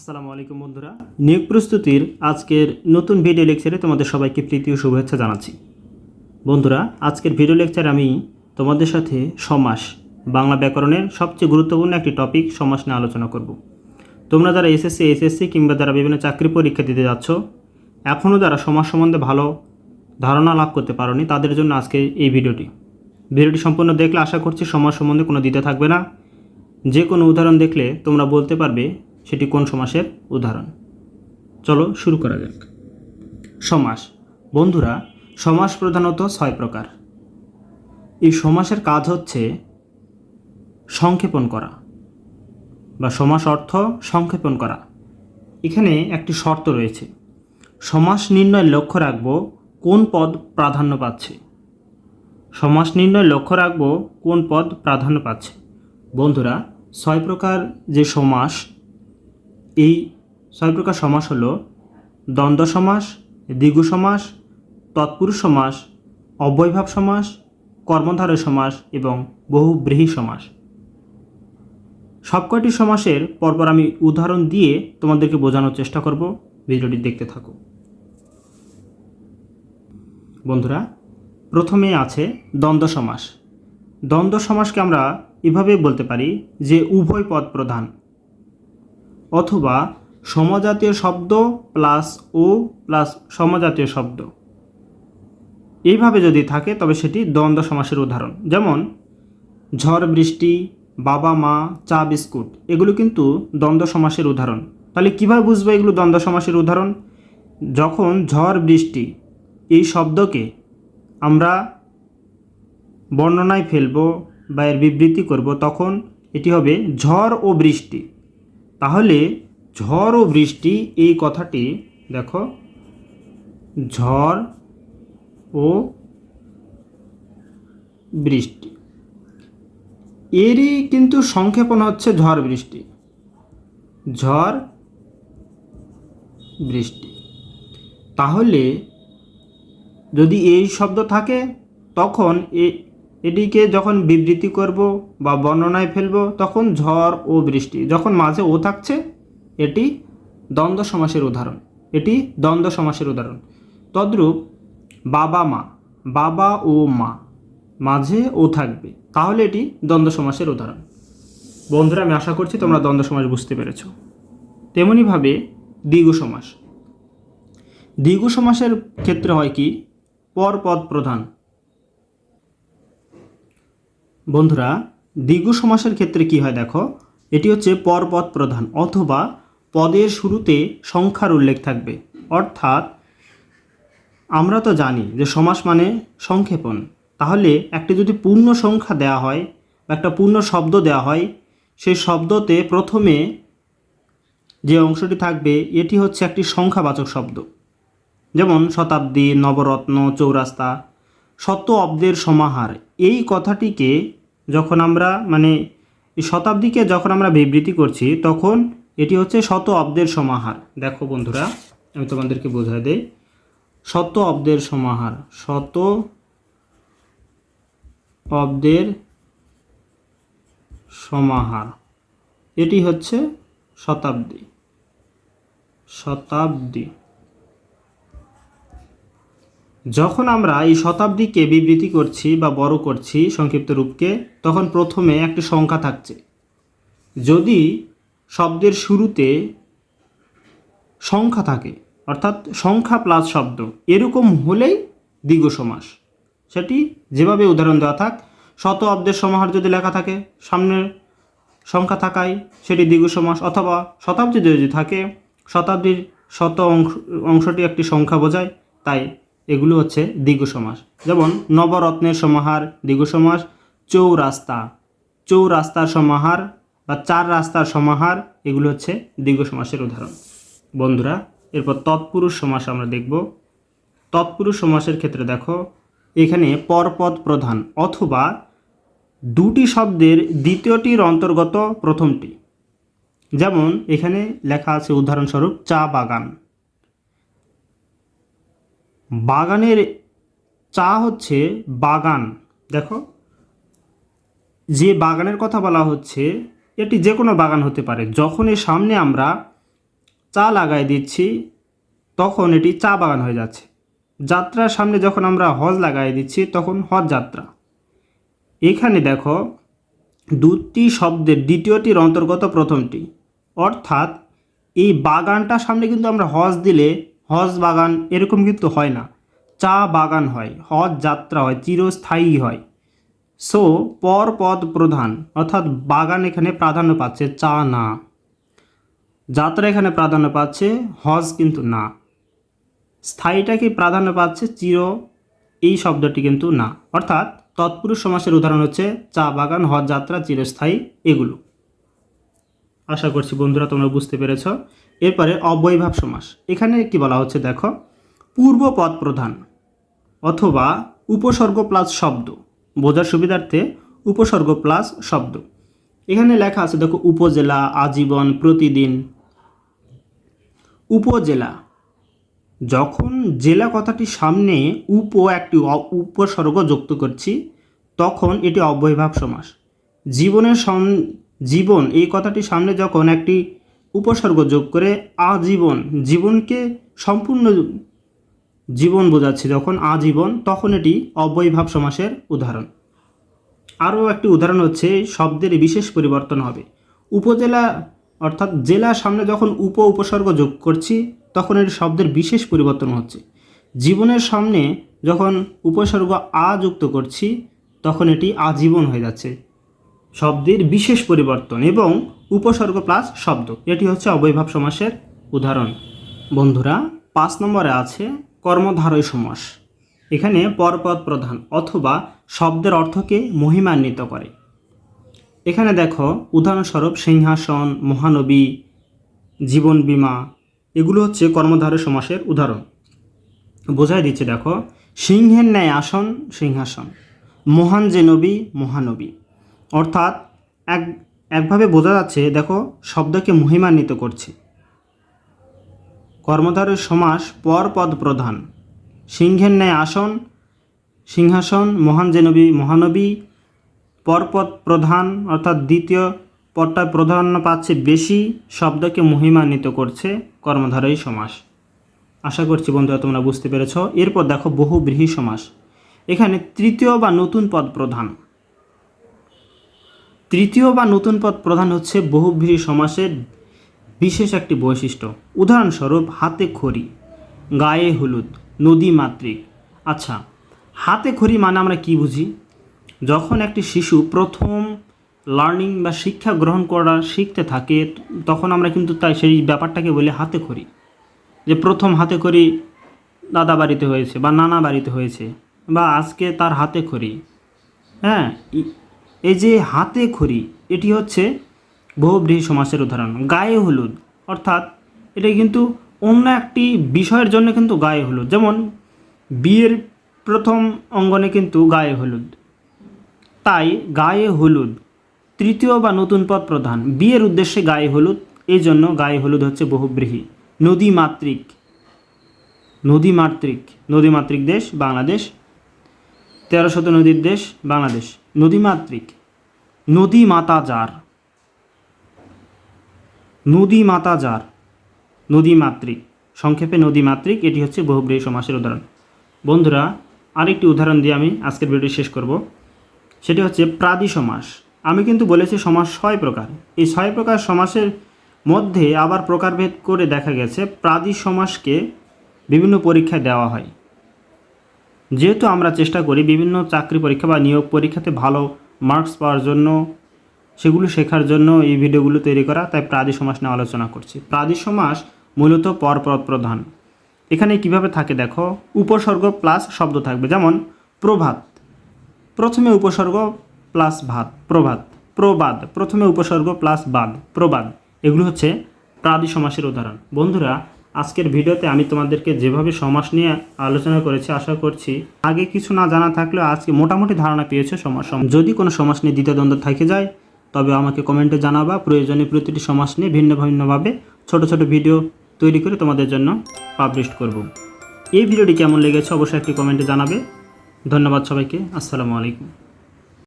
আসসালামু আলাইকুম বন্ধুরা, নিয়োগ প্রস্তুতির আজকের নতুন ভিডিও লেকচারে তোমাদের সবাইকে প্রীতি ও শুভেচ্ছা জানাচ্ছি। বন্ধুরা, আজকের ভিডিও লেকচারে আমি তোমাদের সাথে সমাস, বাংলা ব্যাকরণের সবচেয়ে গুরুত্বপূর্ণ একটি টপিক সমাস নিয়ে আলোচনা করব। তোমরা যারা এসএসসি কিংবা যারা বিভিন্ন চাকরি পরীক্ষা দিতে যাচ্ছ, এখনও যারা সমাস সম্বন্ধে ভালো ধারণা লাভ করতে পারোনি, তাদের জন্য আজকে এই ভিডিওটি সম্পূর্ণ দেখলে আশা করছি সমাস সম্বন্ধে কোনো দ্বিধা থাকবে না। যে কোনো উদাহরণ দেখলে তোমরা বলতে পারবে সেটি কোন সমাসের উদাহরণ। চলো শুরু করা যাক। সমাস। বন্ধুরা, সমাস প্রধানত 6 প্রকার। এই সমাসের কাজ হচ্ছে সংক্ষেপণ করা বা সমাস অর্থ সংক্ষেপণ করা। এখানে একটি শর্ত রয়েছে, সমাস নির্ণয়ের লক্ষ্য রাখব কোন পদ প্রাধান্য পাচ্ছে। সমাস নির্ণয়ের লক্ষ্য রাখব কোন পদ প্রাধান্য পাচ্ছে। বন্ধুরা, 6 প্রকার যে সমাস, এই 6 প্রকার সমাস হলো দ্বন্দ্ব সমাস, দ্বিগু সমাস, তৎপুরুষ সমাস, অব্যয়ভাব সমাস, কর্মধারয় সমাস এবং বহুব্রীহি সমাস। সবকটি সমাসের পরপর আমি উদাহরণ দিয়ে তোমাদেরকে বোঝানোর চেষ্টা করব। ভিডিওটি দেখতে থাকো। বন্ধুরা, প্রথমে আছে দ্বন্দ্ব সমাস। দ্বন্দ্ব সমাসকে আমরা এভাবে বলতে পারি যে উভয় পদ প্রধান, অথবা সমজাতীয় শব্দ প্লাস ও প্লাস সমজাতীয় শব্দ, এইভাবে যদি থাকে তবে সেটি দ্বন্দ্ব সমাসের উদাহরণ। যেমন ঝড় বৃষ্টি, বাবা মা, চা বিস্কুট, এগুলো কিন্তু দ্বন্দ্ব সমাসের উদাহরণ। তাহলে কীভাবে বুঝবো এগুলো দ্বন্দ্ব সমাসের উদাহরণ? যখন ঝড় বৃষ্টি এই শব্দকে আমরা বর্ণনায় ফেলব বা এর বিবৃতি করব, তখন এটি হবে ঝড় ও বৃষ্টি। তাহলে ঝড় ও বৃষ্টি এই কথাটি দেখো, ঝড় ও বৃষ্টি, এরই কিন্তু সংক্ষেপণ হচ্ছে ঝড় বৃষ্টি। ঝড় বৃষ্টি। তাহলে যদি এই শব্দ থাকে তখন এটিকে যখন বিবৃতি করব বা বর্ণনায় ফেলব, তখন ঝড় ও বৃষ্টি। যখন মাঝে ও থাকছে, এটি দ্বন্দ্ব সমাসের উদাহরণ। এটি দ্বন্দ্ব সমাসের উদাহরণ। তদ্রূপ বাবা মা, বাবা ও মা, মাঝে ও থাকবে, তাহলে এটি দ্বন্দ্ব সমাসের উদাহরণ। বন্ধুরা, আমি আশা করছি তোমরা দ্বন্দ্ব সমাস বুঝতে পেরেছ। তেমনিভাবে দ্বিগু সমাস। দ্বিগু সমাসের ক্ষেত্রে হয় কি, পরপদ প্রধান। বন্ধুরা, দ্বিগু সমাসের ক্ষেত্রে কি হয় দেখো, এটি হচ্ছে পরপদ প্রধান, অথবা পদের শুরুতে সংখ্যার উল্লেখ থাকবে। অর্থাৎ আমরা তো জানি যে সমাস মানে সংক্ষেপণ। তাহলে একটি যদি পূর্ণ সংখ্যা দেওয়া হয় বা একটা পূর্ণ শব্দ দেওয়া হয়, সেই শব্দতে প্রথমে যে অংশটি থাকবে এটি হচ্ছে একটি সংখ্যাবাচক শব্দ। যেমন শতাব্দী, নবরত্ন, চৌরাস্তা, শত অব্দের সমাহার। এই কথাটিকে যখন আমরা এই শতাব্দীকে যখন আমরা বিবৃতি করছি, তখন এটি হচ্ছে শত অব্দের সমাহার। দেখো বন্ধুরা, আমি তোমাদেরকে বোঝাই দেই। শত অব্দের সমাহার, শত অব্দের সমাহার, এটি হচ্ছে শতাব্দী। শতাব্দী। যখন আমরা এই শতাব্দীকে বিবৃতি করছি বা বড় করছি সংক্ষিপ্ত রূপকে, তখন প্রথমে একটি সংখ্যা থাকছে। যদি শব্দের শুরুতে সংখ্যা থাকে, অর্থাৎ সংখ্যা প্লাস শব্দ, এরকম হলেই দ্বিগু সমাস। সেটি যেভাবে উদাহরণ দেওয়া থাক, শত অব্দের সমাহার যদি লেখা থাকে, সামনে সংখ্যা থাকায় সেটি দ্বিগু সমাস। অথবা শতাব্দী যদি থাকে, শতাব্দীর শত অংশটি একটি সংখ্যা বোঝায়, তাই এগুলো হচ্ছে দ্বিগু সমাস। যেমন নবরত্নের সমাহার দ্বিগু সমাস, চৌরাস্তা, চৌরাস্তার সমাহার বা চার রাস্তার সমাহার, এগুলো হচ্ছে দ্বিগু সমাসের উদাহরণ। বন্ধুরা, এরপর তৎপুরুষ সমাস আমরা দেখব। তৎপুরুষ সমাসের ক্ষেত্রে দেখো, এখানে পরপদ প্রধান, অথবা দুটি শব্দের দ্বিতীয়টির অন্তর্গত প্রথমটি। যেমন এখানে লেখা আছে উদাহরণস্বরূপ চা বাগান। বাগানের চা হচ্ছে বাগান। দেখো, যে বাগানের কথা বলা হচ্ছে এটি যে কোনো বাগান হতে পারে। যখন এর সামনে আমরা চা লাগাই দিচ্ছি, তখন এটি চা বাগান হয়ে যাচ্ছে। যাত্রার সামনে যখন আমরা হজ লাগাই দিচ্ছি তখন হজ যাত্রা। এখানে দেখো দুটি শব্দের দ্বিতীয়টির অন্তর্গত প্রথমটি, অর্থাৎ এই বাগানটার সামনে কিন্তু আমরা হজ দিলে হজ বাগান এরকম কিন্তু হয় না, চা বাগান হয়, হজ যাত্রা হয়, চিরস্থায়ী হয়। সো পদ প্রধান, অর্থাৎ বাগান এখানে প্রাধান্য পাচ্ছে, চা না। যাত্রা এখানে প্রাধান্য পাচ্ছে, হজ কিন্তু না। স্থায়ীটাকে প্রাধান্য পাচ্ছে, চির এই শব্দটি কিন্তু না। অর্থাৎ তৎপুরুষ সমাসের উদাহরণ হচ্ছে চা বাগান, হজ যাত্রা, চিরস্থায়ী, এগুলো। আশা করছি বন্ধুরা তোমরা বুঝতে পেরেছ। এরপরে অব্যয়ভাব সমাস। এখানে কি বলা হচ্ছে দেখো, পূর্ব পদ প্রধান অথবা উপসর্গ প্লাস শব্দ, বোঝার সুবিধার্থে উপসর্গ প্লাস শব্দ। এখানে লেখা আছে দেখো, উপজেলা, আজীবন, প্রতিদিন। উপজেলা, যখন জেলা কথাটির সামনে একটি উপসর্গ যুক্ত করছি তখন এটি অব্যয়ভাব সমাস। জীবন এই কথাটির সামনে যখন একটি উপসর্গ যোগ করে আজীবন, জীবনকে সম্পূর্ণ জীবন বোঝাচ্ছি যখন আজীবন, তখন এটি অব্যয়ভাব সমাসের উদাহরণ। আরও একটি উদাহরণ হচ্ছে শব্দের বিশেষ পরিবর্তন হবে। উপজেলা অর্থাৎ জেলার সামনে যখন উপসর্গ যোগ করছি তখন এটি শব্দের বিশেষ পরিবর্তন হচ্ছে। জীবনের সামনে যখন উপসর্গ আ যুক্ত করছি তখন এটি আজীবন হয়ে যাচ্ছে। শব্দের বিশেষ পরিবর্তন এবং উপসর্গ প্লাস শব্দ, এটি হচ্ছে অব্যয়ভাব সমাসের উদাহরণ। বন্ধুরা 5 নম্বরে আছে কর্মধারয় সমাস। এখানে পরপদ প্রধান অথবা শব্দের অর্থকে মহিমান্বিত করে। এখানে দেখো উদাহরণস্বরূপ সিংহাসন, মহানবী, জীবন বীমা, এগুলো হচ্ছে কর্মধারয় সমাসের উদাহরণ। বোঝাই দিচ্ছে দেখো, সিংহের ন্যায় আসন, সিংহাসন, মহান যে নবী, মহানবী। অর্থাৎ একভাবে বোঝা যাচ্ছে দেখো, শব্দকে মহিমান্বিত করছে। কর্মধারয় সমাস পরপদ প্রধান, সিংহের ন্যায় আসন, সিংহাসন, মহান যে নবী, মহানবী। পরপদ প্রধান অর্থাৎ দ্বিতীয় পদটা প্রাধান্য পাচ্ছে বেশি, শব্দকে মহিমান্বিত করছে, কর্মধারয় সমাস। আশা করছি বন্ধুরা তোমরা বুঝতে পেরেছ। এরপর দেখো বহুব্রীহি সমাস। এখানে তৃতীয় বা নতুন পদ প্রধান। তৃতীয় বা নতুন পদ প্রধান হচ্ছে বহুব্রীহি সমাসের বিশেষ একটি বৈশিষ্ট্য। উদাহরণস্বরূপ হাতে খড়ি, গায়ে হলুদ, নদী মাতৃক। আচ্ছা, হাতে খড়ি মানে আমরা কি বুঝি? যখন একটি শিশু প্রথম লার্নিং বা শিক্ষা গ্রহণ করা শিখতে থাকে তখন আমরা কিন্তু তাই সেই ব্যাপারটাকে বলি হাতে খড়ি। যে প্রথম হাতে খড়ি দাদা বাড়িতে হয়েছে বা নানা বাড়িতে হয়েছে, বা আজকে তার হাতে খড়ি। হ্যাঁ, এই যে হাতে খড়ি এটি হচ্ছে বহুব্রীহি সমাসের উদাহরণ। গায়ে হলুদ অর্থাৎ এটা কিন্তু অন্য একটি বিষয়ের জন্য কিন্তু গায়ে হলুদ, যেমন বিয়ের প্রথম অঙ্গনে কিন্তু গায়ে হলুদ। তাই গায়ে হলুদ তৃতীয় বা নতুন পদ প্রধান, বিয়ের উদ্দেশ্যে গায়ে হলুদ, এই জন্য গায়ে হলুদ হচ্ছে বহুব্রীহি। নদী মাতৃক, নদী মাতৃক, নদী মাতৃক দেশ বাংলাদেশ, 1300 নদীর দেশ বাংলাদেশ। নদী মাতৃক, নদী মাতা যার, নদী মাতা যার, নদী মাতৃক, সংক্ষেপে নদী মাতৃক, এটি হচ্ছে বহুব্রীহি সমাসের উদাহরণ। বন্ধুরা আরেকটি উদাহরণ দিয়ে আমি আজকের ভিডিও শেষ করব, সেটি হচ্ছে প্রাদি সমাস। আমি কিন্তু বলেছি সমাস 6 প্রকার। এই 6 প্রকার সমাসের মধ্যে আবার প্রকারভেদ করে দেখা গেছে প্রাদি সমাসকে বিভিন্ন পরীক্ষায় দেওয়া হয়। যেহেতু আমরা চেষ্টা করি বিভিন্ন চাকরি পরীক্ষা বা নিয়োগ পরীক্ষাতে ভালো মার্কস পাওয়ার জন্য, সেগুলো শেখার জন্য এই ভিডিওগুলো তৈরি করা, তাই প্রাদি সমাস নিয়ে আলোচনা করছি। প্রাদি সমাস মূলত পরপদ প্রধান। এখানে কিভাবে থাকে দেখো, উপসর্গ প্লাস শব্দ থাকবে, যেমন প্রভাত, প্রথমে উপসর্গ প্লাস ভাত, প্রভাত। প্রবাদ, প্রথমে উপসর্গ প্লাস বাদ, প্রবাদ। এগুলো হচ্ছে প্রাদি সমাসের উদাহরণ। বন্ধুরা আজকের ভিডিওতে আমি তোমাদেরকে যেভাবে সমাস নিয়ে আলোচনা করেছি, আশা করছি আগে কিছু না জানা থাকলেও আজকে মোটামুটি ধারণা পেয়েছো সমাস। যদি কোনো সমাস নিয়ে দ্বিধাদ্বন্দ্ব থেকে যায় তবে আমাকে কমেন্টে জানাবা। প্রয়োজনে প্রতিটি সমাস নিয়ে ভিন্ন ভিন্নভাবে ছোট ছোট ভিডিও তৈরি করে তোমাদের জন্য পাবলিশ করব। এই ভিডিওটি কেমন লেগেছে অবশ্যই একটি কমেন্টে জানাবে। ধন্যবাদ সবাইকে। আসসালামু আলাইকুম।